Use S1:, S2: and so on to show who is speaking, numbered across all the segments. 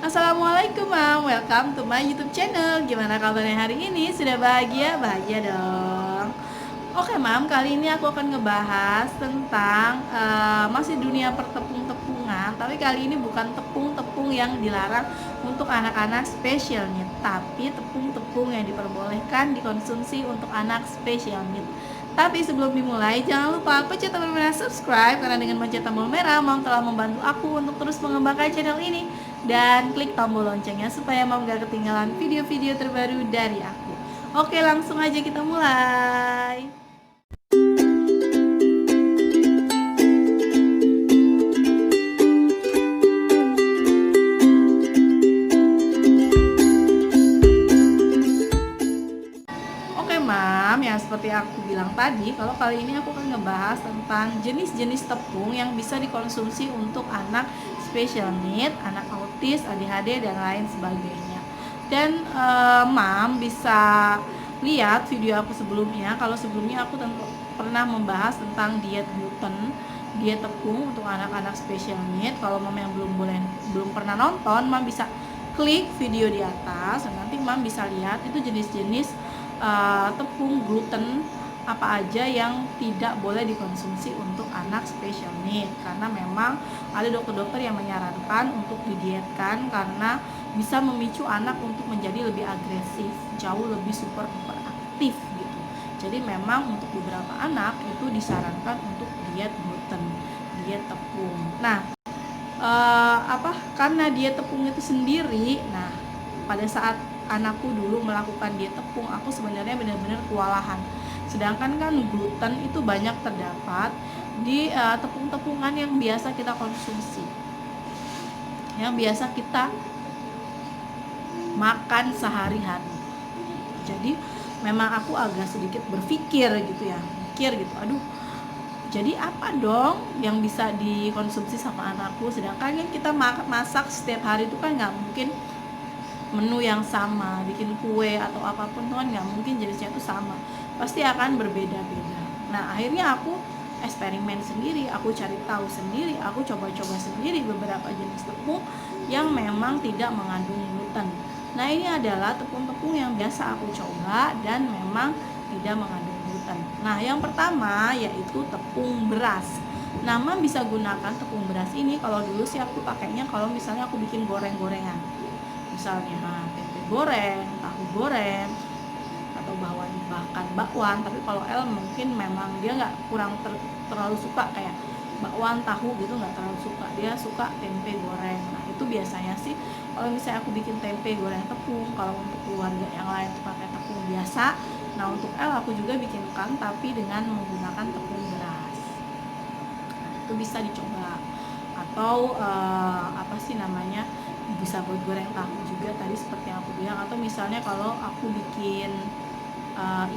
S1: Assalamualaikum Mam, welcome to my YouTube channel. Gimana kabarnya hari ini? Sudah bahagia? Bahagia dong. Oke Mam, kali ini aku akan ngebahas tentang masih dunia pertepung-tepungan. Tapi kali ini bukan tepung-tepung yang dilarang untuk anak-anak special need, tapi tepung-tepung yang diperbolehkan dikonsumsi untuk anak special need. Tapi sebelum dimulai, jangan lupa pencet tombol merah subscribe, karena dengan mencet tombol merah, Mam telah membantu aku untuk terus mengembangkan channel ini. Dan klik tombol loncengnya supaya Mam gak ketinggalan video-video terbaru dari aku. Oke, langsung aja kita mulai. Mam, ya seperti aku bilang tadi, kalau kali ini aku akan ngebahas tentang jenis-jenis tepung yang bisa dikonsumsi untuk anak special need, anak autis, ADHD dan lain sebagainya. Dan Mam bisa lihat video aku sebelumnya. Kalau sebelumnya aku pernah membahas tentang diet gluten, diet tepung untuk anak-anak special need. Kalau Mam yang belum pernah nonton, Mam bisa klik video di atas dan nanti Mam bisa lihat itu jenis-jenis tepung gluten apa aja yang tidak boleh dikonsumsi untuk anak special need, karena memang ada dokter-dokter yang menyarankan untuk didietkan karena bisa memicu anak untuk menjadi lebih agresif, jauh lebih super aktif gitu. Jadi memang untuk beberapa anak itu disarankan untuk diet gluten, diet tepung. Nah, karena diet tepung itu sendiri, nah pada saat anakku dulu melakukan diet tepung, aku sebenarnya benar-benar kewalahan. Sedangkan kan gluten itu banyak terdapat di tepung-tepungan yang biasa kita konsumsi, yang biasa kita makan sehari-hari. Jadi memang aku agak sedikit berpikir gitu ya, aduh, jadi apa dong yang bisa dikonsumsi sama anakku? Sedangkan kan kita masak setiap hari itu kan nggak mungkin menu yang sama, bikin kue atau apapun tuh kan nggak mungkin jenisnya itu sama, pasti akan berbeda-beda. Nah akhirnya aku eksperimen sendiri, aku cari tahu sendiri, aku coba-coba sendiri beberapa jenis tepung yang memang tidak mengandung gluten. Nah ini adalah tepung-tepung yang biasa aku coba dan memang tidak mengandung gluten. Nah yang pertama yaitu tepung beras. Nah Mam bisa gunakan tepung beras ini, kalau dulu sih aku pakainya kalau misalnya aku bikin goreng-gorengan, misalnya tempe goreng, tahu goreng, atau bahkan bakwan. Tapi kalau El mungkin memang dia terlalu suka kayak bakwan tahu gitu, nggak terlalu suka, dia suka tempe goreng. Nah itu biasanya sih kalau misalnya aku bikin tempe goreng tepung, kalau untuk keluarga yang lain pakai tepung biasa. Nah untuk El aku juga bikinkan tapi dengan menggunakan tepung beras. Nah, itu bisa dicoba. Atau bisa buat goreng tahu juga tadi seperti yang aku bilang. Atau misalnya kalau aku bikin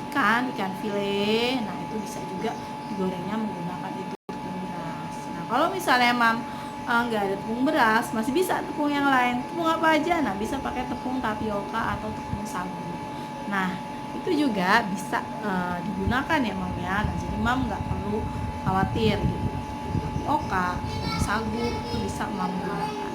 S1: ikan file, nah itu bisa juga digorengnya menggunakan itu tepung beras. Nah kalau misalnya Mam nggak ada tepung beras, masih bisa tepung yang lain. Tepung apa aja? Nah bisa pakai tepung tapioka atau tepung sagu. Nah itu juga bisa digunakan ya Mam ya. Nah jadi Mam nggak perlu khawatir gitu. Tapioka, tepung sagu itu bisa Mam gunakan.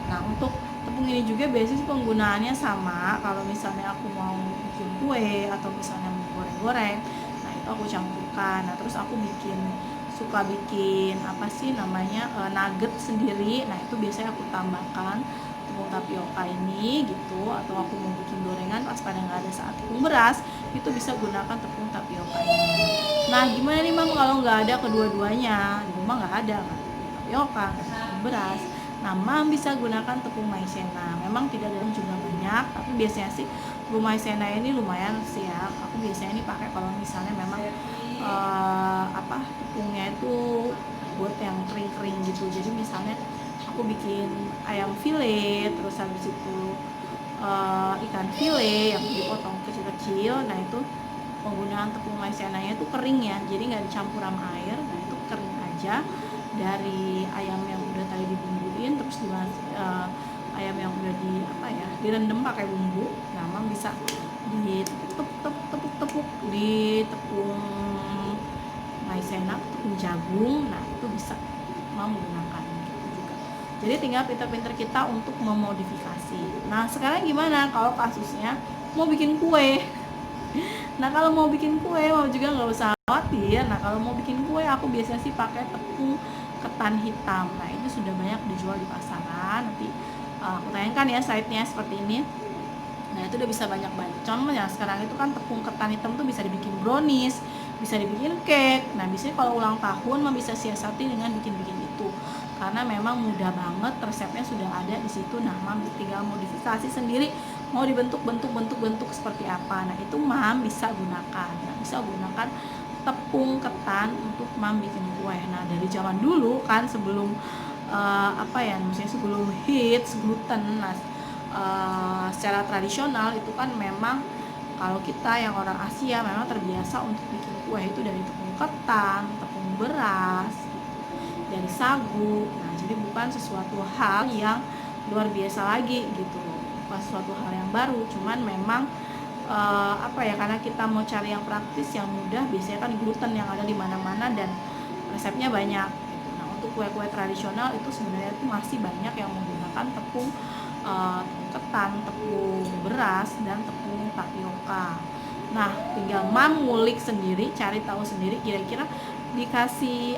S1: Nah untuk tepung ini juga biasanya penggunaannya sama. Kalau misalnya aku mau bikin kue atau misalnya mau goreng-goreng, nah itu aku campurkan. Nah terus aku suka bikin nugget sendiri. Nah itu biasanya aku tambahkan tepung tapioka ini gitu. Atau aku mau bikin gorengan pas pada nggak ada saat tepung beras, itu bisa gunakan tepung tapioka ini. Nah gimana nih Mam kalau nggak ada kedua-duanya, di rumah nggak ada kan tapioka, nggak ada tepung beras? Nah Mam bisa gunakan tepung maizena. Memang tidak dalam jumlah banyak, tapi biasanya sih tepung maizena ini lumayan sih ya. Aku biasanya ini pakai kalau misalnya memang tepungnya itu buat yang kering-kering gitu. Jadi misalnya aku bikin ayam file, terus habis itu ikan file yang dipotong kecil-kecil. Nah itu penggunaan tepung maizenanya itu kering ya, jadi nggak dicampur sama air. Nah itu kering aja dari ayam yang udah tadi dibumbuin, terus ayam yang udah direndam pakai bumbu. Nah Mam bisa ditepuk di tepung maizena, tepung jagung. Nah itu bisa Mam menggunakan gitu juga. Jadi tinggal pinter-pinter kita untuk memodifikasi. Nah sekarang gimana kalau kasusnya mau bikin kue? Nah kalau mau bikin kue, mau juga nggak usah khawatir. Nah kalau mau bikin kue, aku biasanya sih pakai tepung ketan hitam. Nah itu sudah banyak dijual di pasaran. Nanti aku tayangkan ya slide-nya seperti ini. Nah itu udah bisa banyak banget. Contohnya sekarang itu kan tepung ketan hitam tuh bisa dibikin brownies, bisa dibikin cake. Nah biasanya kalau ulang tahun mah bisa siasati dengan bikin-bikin itu, karena memang mudah banget, resepnya sudah ada di situ. Nah mam tinggal modifikasi sendiri, mau dibentuk bentuk seperti apa. Nah itu mam bisa gunakan. Nah, bisa gunakan tepung ketan untuk mam bikin kue. Nah dari zaman dulu kan sebelum maksudnya sebelum hits gluten. Nah secara tradisional itu kan memang kalau kita yang orang Asia memang terbiasa untuk bikin kue itu dari tepung ketan, tepung beras, dari sagu. Nah jadi bukan sesuatu hal yang luar biasa lagi gitu, bukan sesuatu hal yang baru. Cuman memang karena kita mau cari yang praktis, yang mudah, biasanya kan gluten yang ada di mana-mana dan resepnya banyak gitu. Nah untuk kue-kue tradisional itu sebenarnya itu masih banyak yang menggunakan tepung ketan, tepung beras, dan tepung tapioka. Nah tinggal mam ngulik sendiri, cari tahu sendiri kira-kira dikasih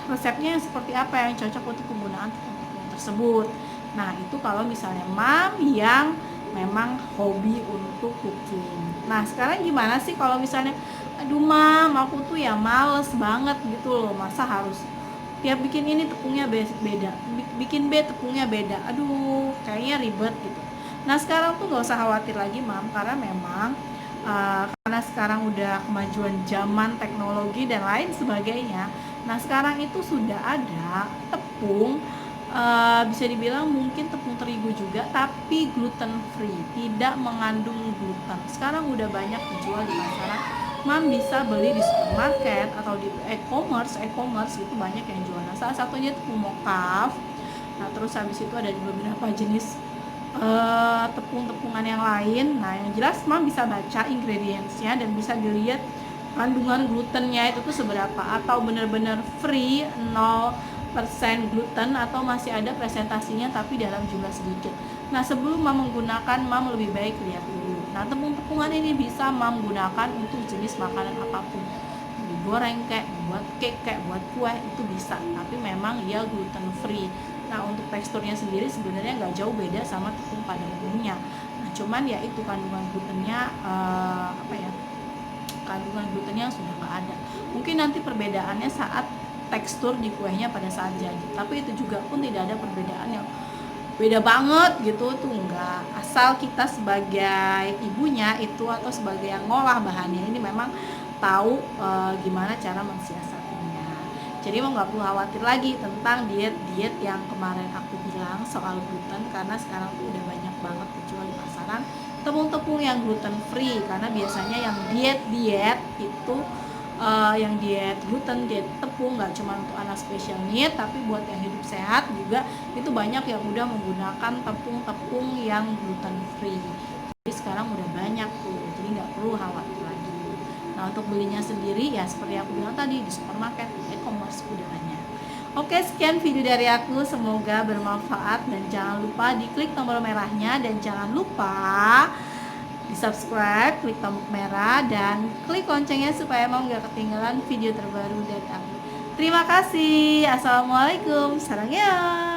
S1: resepnya yang seperti apa yang cocok untuk penggunaan tepung tersebut. Nah itu kalau misalnya mam yang memang hobi untuk cooking. Nah sekarang gimana sih kalau misalnya aduh mam aku tuh ya males banget gitu loh, masa harus tiap bikin ini tepungnya beda, bikin B tepungnya beda, aduh kayaknya ribet gitu. Nah sekarang tuh nggak usah khawatir lagi mam, karena memang karena sekarang udah kemajuan zaman teknologi dan lain sebagainya. Nah sekarang itu sudah ada tepung, bisa dibilang mungkin tepung terigu juga, tapi gluten free, tidak mengandung gluten. Sekarang udah banyak dijual di pasaran. Mam bisa beli di supermarket atau di e-commerce itu banyak yang jual. Nah salah satunya tepung mocaf. Nah terus habis itu ada beberapa jenis tepung-tepungan yang lain. Nah yang jelas mam bisa baca ingredientsnya dan bisa dilihat kandungan glutennya itu tuh seberapa, atau benar-benar free 0% gluten, atau masih ada presentasinya tapi dalam jumlah sedikit. Nah sebelum mam menggunakan, mam lebih baik lihat dulu. Nah tepung-tepungan ini bisa mam gunakan untuk jenis makanan apapun, digoreng kayak, buat cake kayak, buat kue itu bisa, tapi memang dia gluten free. Nah untuk teksturnya sendiri sebenarnya nggak jauh beda sama tepung pada umumnya. Nah cuman ya itu kandungan glutennya kandungan glutennya sudah nggak ada. Mungkin nanti perbedaannya saat tekstur di kuehnya pada saat jadi, tapi itu juga pun tidak ada perbedaan yang beda banget gitu tuh enggak, asal kita sebagai ibunya itu atau sebagai yang ngolah bahannya ini memang tahu gimana cara mensiasatinya. Jadi mau nggak perlu khawatir lagi tentang diet yang kemarin aku bilang soal gluten, karena sekarang tuh udah banyak banget dijual di pasaran tepung-tepung yang gluten free. Karena biasanya yang diet itu yang diet gluten, diet tepung nggak cuma untuk anak special need, tapi buat yang hidup sehat juga itu banyak yang udah menggunakan tepung-tepung yang gluten free. Jadi sekarang udah banyak tuh, jadi nggak perlu khawatir lagi. Nah untuk belinya sendiri ya seperti aku bilang tadi, di supermarket, di e-commerce udah banyak. Oke, sekian video dari aku, semoga bermanfaat, dan jangan lupa diklik tombol merahnya, dan jangan lupa di subscribe, klik tombol merah, dan klik loncengnya supaya mau nggak ketinggalan video terbaru dari aku. Terima kasih. Assalamualaikum. Sarangnya.